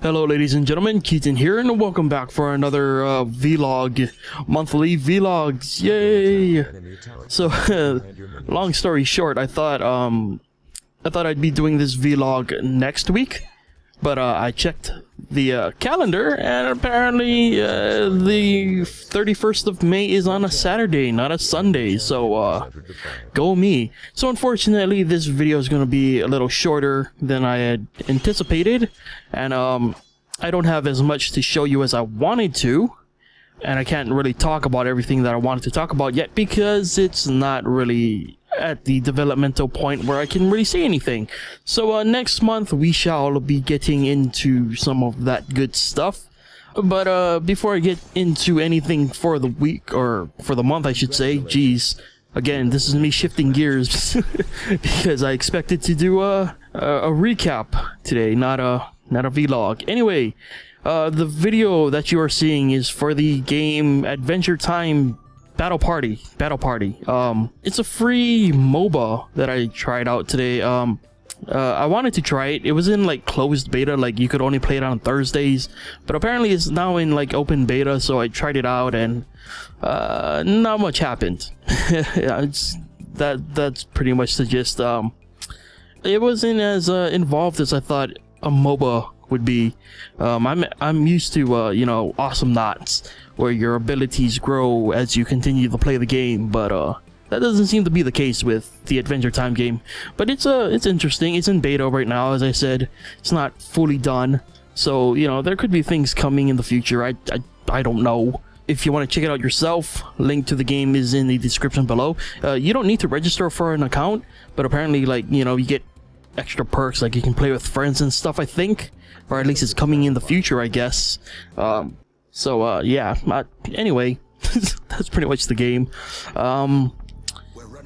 Hello ladies and gentlemen, Keaton here, and welcome back for another vlog, monthly vlogs, yay! So, long story short, I thought I'd be doing this vlog next week, but I checked the calendar, and apparently the 31st of May is on a Saturday, not a Sunday, so go me. So unfortunately, this video is going to be a little shorter than I had anticipated, and I don't have as much to show you as I wanted to, and I can't really talk about everything that I wanted to talk about yet because it's not really at the developmental point where I can really say anything. So next month we shall be getting into some of that good stuff, but before I get into anything for the week, or for the month I should say, geez, again, this is me shifting gears because I expected to do a recap today, not a vlog. Anyway, the video that you are seeing is for the game Adventure Time Battle Party. It's a free MOBA that I tried out today. I wanted to try it. It was in like closed beta, like you could only play it on Thursdays, but apparently it's now in like open beta, so I tried it out and not much happened. Yeah, that's pretty much the gist. It wasn't as involved as I thought a MOBA would be. I'm used to you know, awesome knots where your abilities grow as you continue to play the game, but that doesn't seem to be the case with the Adventure Time game. But it's interesting. It's in beta right now, as I said. It's not fully done, so you know, there could be things coming in the future. I don't know. If you want to check it out yourself, link to the game is in the description below. You don't need to register for an account, but apparently, like, you know, you get extra perks, like you can play with friends and stuff, I think, or at least it's coming in the future, I guess. So yeah, anyway, that's pretty much the game.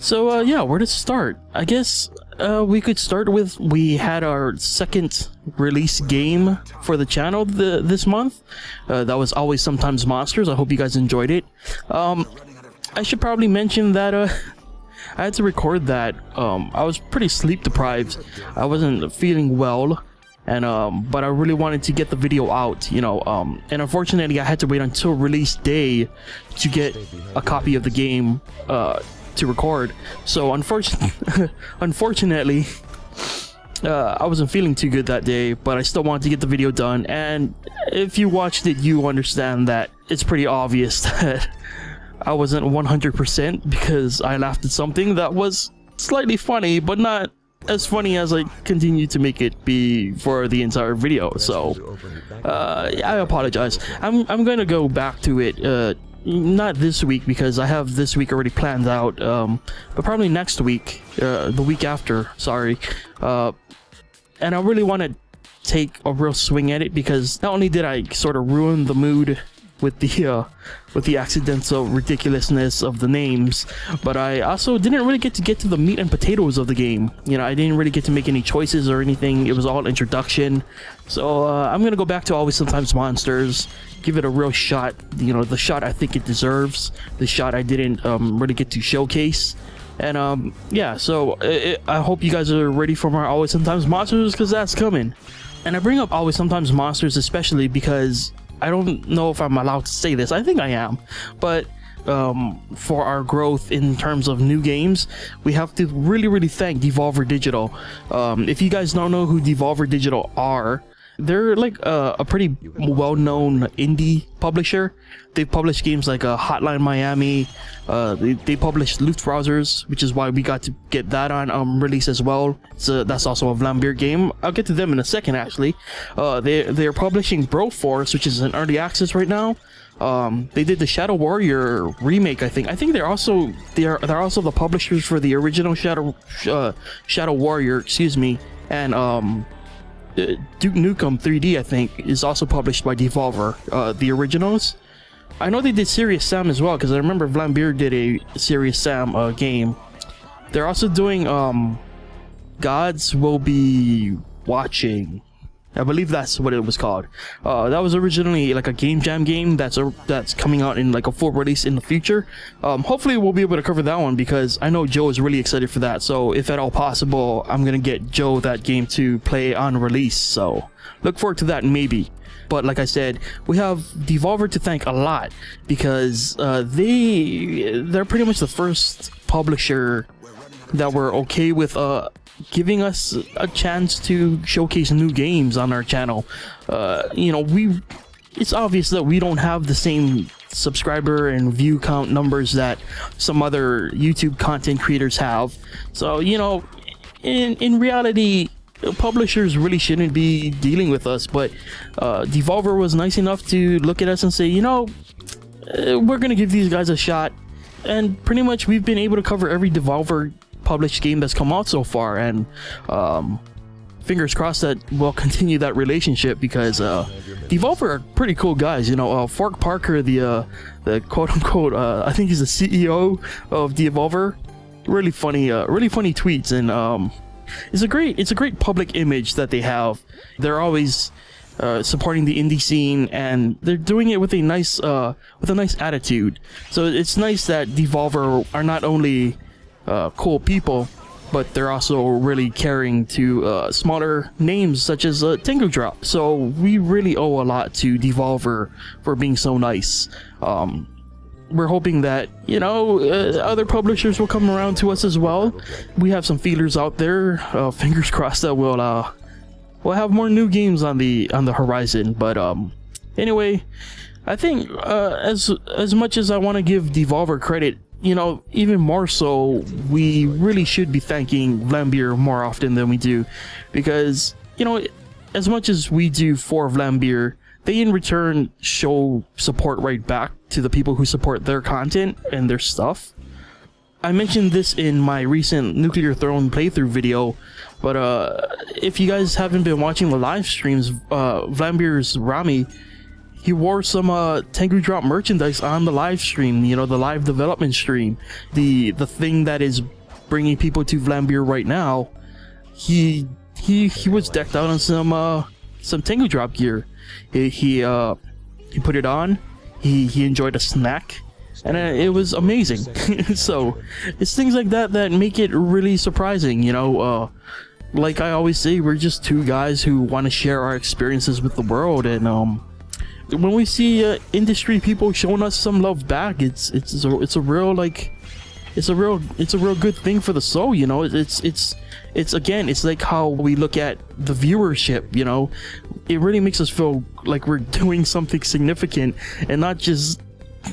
So yeah, where to start? I guess we could start with, we had our second release game for the channel this month. That was Always Sometimes Monsters. I hope you guys enjoyed it. I should probably mention that I had to record that. I was pretty sleep deprived. I wasn't feeling well, and but I really wanted to get the video out, you know, and unfortunately I had to wait until release day to get a copy of the game to record. So unfortunately I wasn't feeling too good that day, but I still wanted to get the video done, and if you watched it you understand that it's pretty obvious that I wasn't 100% because I laughed at something that was slightly funny, but not as funny as I continued to make it be for the entire video. So I apologize. I'm gonna go back to it, not this week because I have this week already planned out, but probably next week, the week after, sorry. And I really want to take a real swing at it because not only did I sort of ruin the mood with the accidental ridiculousness of the names, but I also didn't really get to the meat and potatoes of the game. You know, I didn't really get to make any choices or anything. It was all introduction. So I'm gonna go back to Always Sometimes Monsters, give it a real shot, you know, the shot I think it deserves, the shot I didn't really get to showcase. And yeah, so I hope you guys are ready for more Always Sometimes Monsters, because that's coming. And I bring up Always Sometimes Monsters especially because I don't know if I'm allowed to say this. I think I am, but for our growth in terms of new games, we have to really thank Devolver Digital. If you guys don't know who Devolver Digital are, they're like a pretty well-known indie publisher. They've published games like Hotline Miami. They published Luftrausers, which is why we got to get that on release as well. So that's also a Vlambeer game. I'll get to them in a second, actually. They're publishing Broforce, which is in early access right now. They did the Shadow Warrior remake, I think. I think they're also the publishers for the original Shadow Warrior, excuse me, and Duke Nukem 3D, I think, is also published by Devolver, the originals. I know they did Serious Sam as well, because I remember Vlambeer did a Serious Sam game. They're also doing Gods Will Be Watching. I believe that's what it was called. That was originally like a game jam game that's coming out in like a full release in the future. Hopefully we'll be able to cover that one, because I know Joe is really excited for that. So if at all possible, I'm gonna get Joe that game to play on release. So look forward to that, maybe. But like I said, we have Devolver to thank a lot, because they're pretty much the first publisher that were okay with giving us a chance to showcase new games on our channel. You know, it's obvious that we don't have the same subscriber and view count numbers that some other YouTube content creators have. So, you know, in reality, publishers really shouldn't be dealing with us, but Devolver was nice enough to look at us and say, you know, we're gonna give these guys a shot. And pretty much we've been able to cover every Devolver published game that's come out so far, and fingers crossed that we'll continue that relationship, because Devolver are pretty cool guys. You know, Fork Parker, the quote-unquote I think he's the CEO of Devolver, really funny tweets, and it's a great public image that they have. They're always supporting the indie scene, and they're doing it with a nice attitude. So it's nice that Devolver are not only cool people, but they're also really caring to smaller names such as Tengu Drop. So we really owe a lot to Devolver for being so nice. We're hoping that, you know, other publishers will come around to us as well. We have some feelers out there. Fingers crossed that we'll have more new games on the horizon. But anyway, I think as much as I want to give Devolver credit, you know, even more so, we really should be thanking Vlambeer more often than we do, because, you know, as much as we do for Vlambeer, they in return show support right back to the people who support their content and their stuff. I mentioned this in my recent Nuclear Throne playthrough video, but if you guys haven't been watching the live streams, Vlambeer's Rami, he wore some Tengu Drop merchandise on the live stream, you know, the live development stream, the thing that is bringing people to Vlambeer right now. He was decked out on some Tengu Drop gear. He put it on. He enjoyed a snack, and it was amazing. So it's things like that that make it really surprising, you know. Like I always say, we're just two guys who want to share our experiences with the world, and when we see industry people showing us some love back, it's a real good thing for the soul, you know. It's again, it's like how we look at the viewership, you know. It really makes us feel like we're doing something significant and not just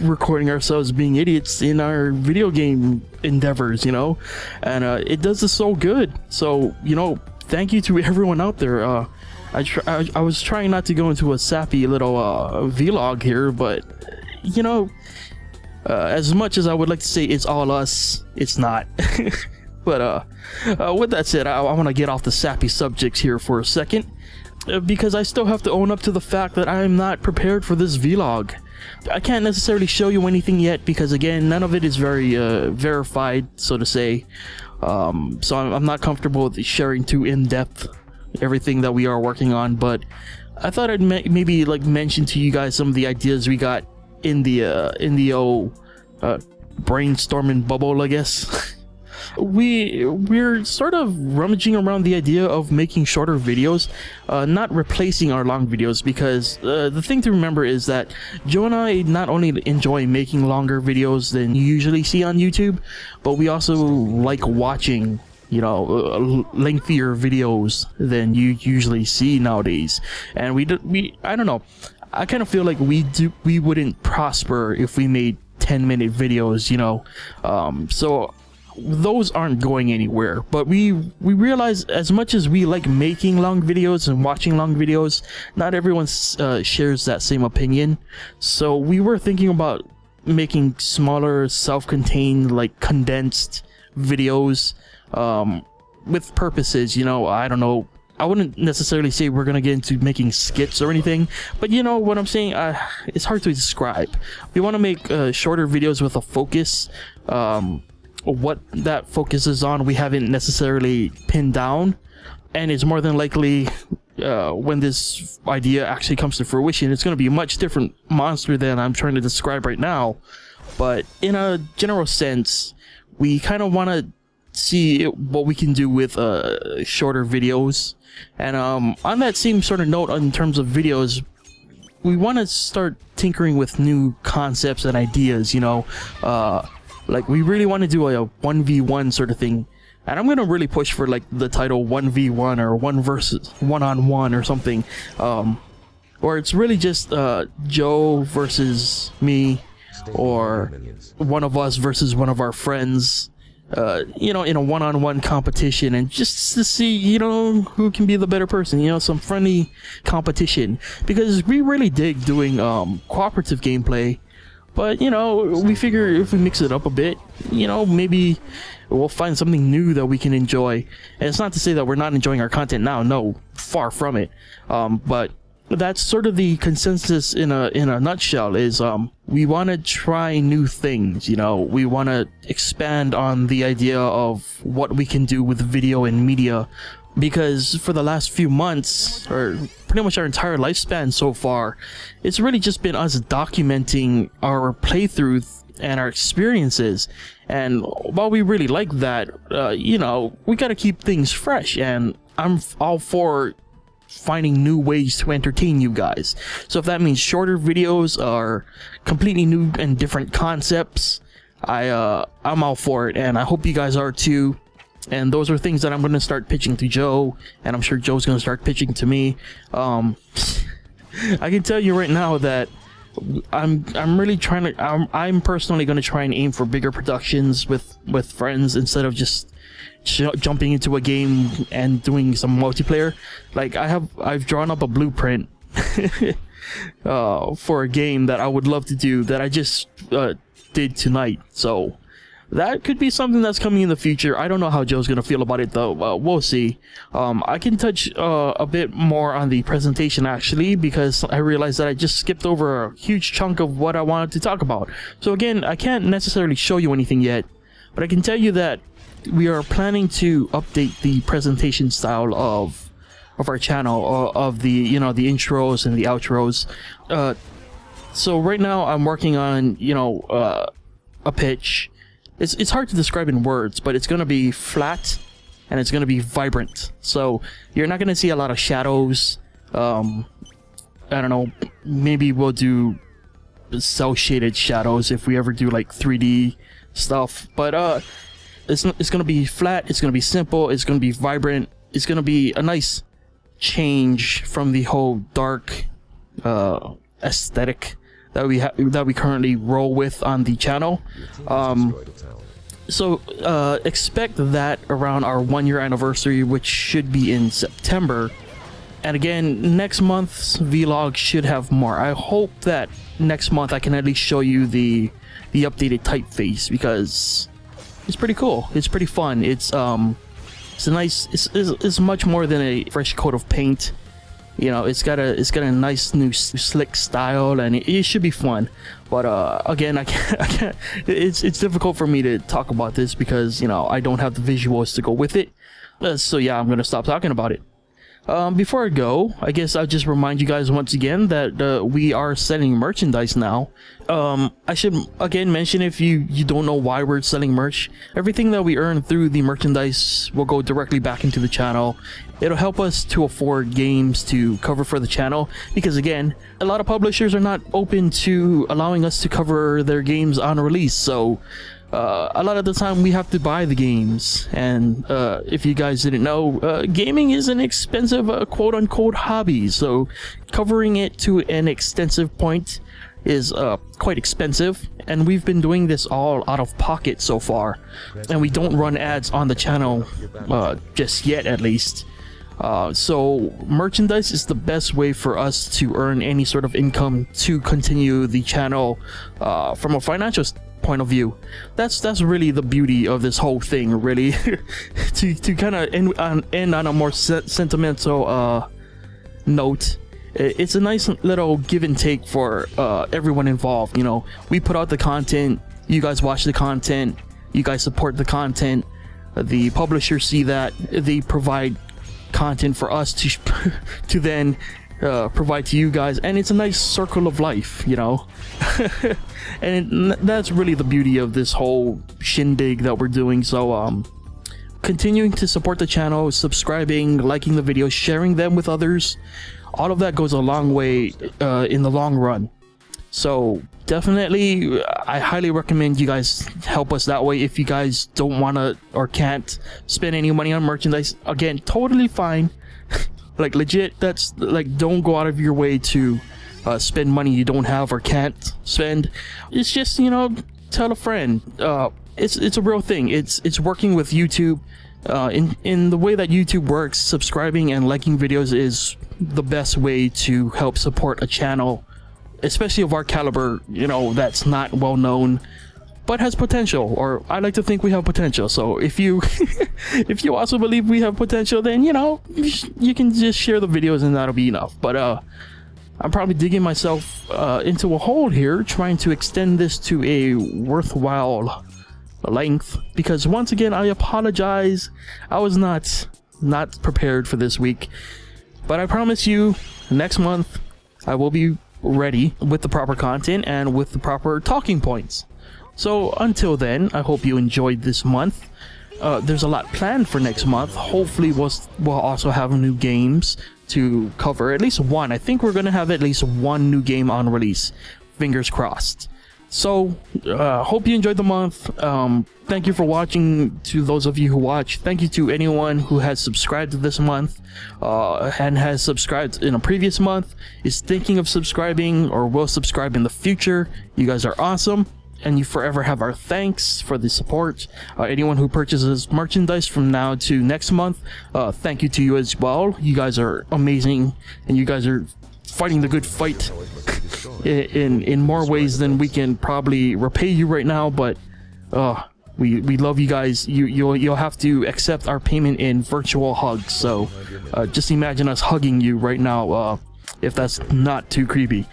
recording ourselves being idiots in our video game endeavors, you know. And it does us so good. So, you know, thank you to everyone out there. I was trying not to go into a sappy little vlog here, but you know, as much as I would like to say it's all us, it's not. But with that said, I want to get off the sappy subjects here for a second, because I still have to own up to the fact that I am not prepared for this vlog. I can't necessarily show you anything yet, because again, none of it is very verified, so to say. So I'm not comfortable with sharing too in-depth everything that we are working on, but I thought I'd maybe like mention to you guys some of the ideas we got in the old brainstorming bubble, I guess. We're sort of rummaging around the idea of making shorter videos, not replacing our long videos, because the thing to remember is that Joe and I not only enjoy making longer videos than you usually see on YouTube, but we also like watching, you know, lengthier videos than you usually see nowadays. And I don't know, I kind of feel like we wouldn't prosper if we made 10-minute videos, you know. So those aren't going anywhere, but we realize as much as we like making long videos and watching long videos, not everyone shares that same opinion. So we were thinking about making smaller, self-contained, like condensed videos with purposes, you know. I don't know, I wouldn't necessarily say we're gonna get into making skits or anything, but you know what I'm saying. It's hard to describe. We want to make shorter videos with a focus. What that focuses on, we haven't necessarily pinned down, and it's more than likely when this idea actually comes to fruition, it's going to be a much different monster than I'm trying to describe right now. But in a general sense, we kind of want to see what we can do with shorter videos. And on that same sort of note, in terms of videos, we want to start tinkering with new concepts and ideas, you know. Like, we really want to do a 1v1 sort of thing. And I'm going to really push for, like, the title 1v1 or 1 versus 1-on-1 or something. Or it's really just Joe versus me, or one of us versus one of our friends, you know, in a 1-on-1 competition, and just to see, you know, who can be the better person, you know, some friendly competition, because we really dig doing cooperative gameplay. But, you know, we figure if we mix it up a bit, you know, maybe we'll find something new that we can enjoy. And it's not to say that we're not enjoying our content now, no, far from it. But that's sort of the consensus in a nutshell, is we want to try new things, you know. We want to expand on the idea of what we can do with video and media, because for the last few months, or pretty much our entire lifespan so far, it's really just been us documenting our playthrough and our experiences. And while we really like that, you know, we got to keep things fresh, and I'm all for finding new ways to entertain you guys. So if that means shorter videos or completely new and different concepts, I'm all for it, and I hope you guys are too. And those are things that I'm going to start pitching to Joe, and I'm sure Joe's going to start pitching to me. I can tell you right now that I'm really trying to, I'm personally going to try and aim for bigger productions with friends, instead of just jumping into a game and doing some multiplayer. Like, I've drawn up a blueprint for a game that I would love to do, that I just did tonight. So that could be something that's coming in the future. I don't know how Joe's gonna feel about it though. We'll see. I can touch a bit more on the presentation actually, because I realized that I just skipped over a huge chunk of what I wanted to talk about. So again, I can't necessarily show you anything yet, but I can tell you that we are planning to update the presentation style of our channel, of the, you know, the intros and the outros. So right now I'm working on, you know, a pitch. It's hard to describe in words, but it's gonna be flat and it's gonna be vibrant. So you're not gonna see a lot of shadows. I don't know, maybe we'll do cell shaded shadows if we ever do like 3D stuff, but it's gonna be flat, it's gonna be simple, it's gonna be vibrant, it's gonna be a nice change from the whole dark aesthetic that we currently roll with on the channel. So expect that around our 1-year anniversary, which should be in September. And again, next month's vlog should have more. I hope that next month I can at least show you the updated typeface, because it's pretty cool. It's pretty fun. It's a nice. It's much more than a fresh coat of paint. You know, it's got a nice new slick style, and it should be fun. But again, I can't. It's difficult for me to talk about this because, you know, I don't have the visuals to go with it. So yeah, I'm gonna stop talking about it. Before I go, I guess I'll just remind you guys once again that we are selling merchandise now. I should again mention, if you don't know why we're selling merch, everything that we earn through the merchandise will go directly back into the channel. It'll help us to afford games to cover for the channel, because again, a lot of publishers are not open to allowing us to cover their games on release, so a lot of the time we have to buy the games. And if you guys didn't know, gaming is an expensive quote-unquote hobby, so covering it to an extensive point is quite expensive, and we've been doing this all out of pocket so far, and we don't run ads on the channel just yet, at least. So merchandise is the best way for us to earn any sort of income to continue the channel from a financial point of view. That's really the beauty of this whole thing, really. to kind of end on a more sentimental note. It's a nice little give and take for everyone involved. You know, we put out the content, you guys watch the content, you guys support the content, the publishers see that, they provide content for us to to then provide to you guys, and it's a nice circle of life, you know. And that's really the beauty of this whole shindig that we're doing. So continuing to support the channel, subscribing, liking the videos, sharing them with others, all of that goes a long way in the long run. So definitely, I highly recommend you guys help us that way. If you guys don't want to or can't spend any money on merchandise, again, totally fine. Like legit, that's like, don't go out of your way to spend money you don't have or can't spend. It's just, you know, tell a friend. It's a real thing. It's working with YouTube. In the way that YouTube works, subscribing and liking videos is the best way to help support a channel, especially of our caliber, you know, that's not well known but has potential, or I like to think we have potential. So if you if you also believe we have potential, then, you know, you can just share the videos and that'll be enough. But I'm probably digging myself into a hole here, trying to extend this to a worthwhile length, because once again, I apologize, I was not prepared for this week, but I promise you next month I will be ready with the proper content and with the proper talking points. So until then, I hope you enjoyed this month. There's a lot planned for next month. Hopefully we'll also have new games to cover, at least one. I think we're gonna have at least one new game on release, fingers crossed. So hope you enjoyed the month. Thank you for watching. To those of you who watch, thank you to anyone who has subscribed this month and has subscribed in a previous month, is thinking of subscribing or will subscribe in the future. You guys are awesome, and you forever have our thanks for the support. Anyone who purchases merchandise from now to next month, thank you to you as well. You guys are amazing, and you guys are fighting the good fight in more ways than we can probably repay you right now. But we love you guys. You'll have to accept our payment in virtual hugs. So just imagine us hugging you right now, if that's not too creepy.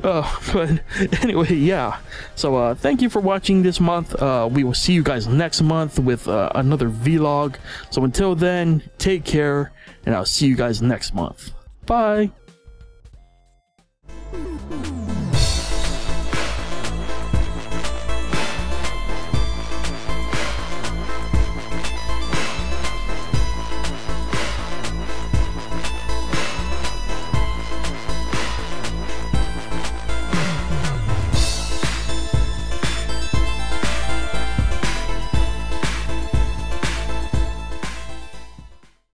But anyway, yeah, so thank you for watching this month. We will see you guys next month with another vlog. So until then, take care, and I'll see you guys next month. Bye.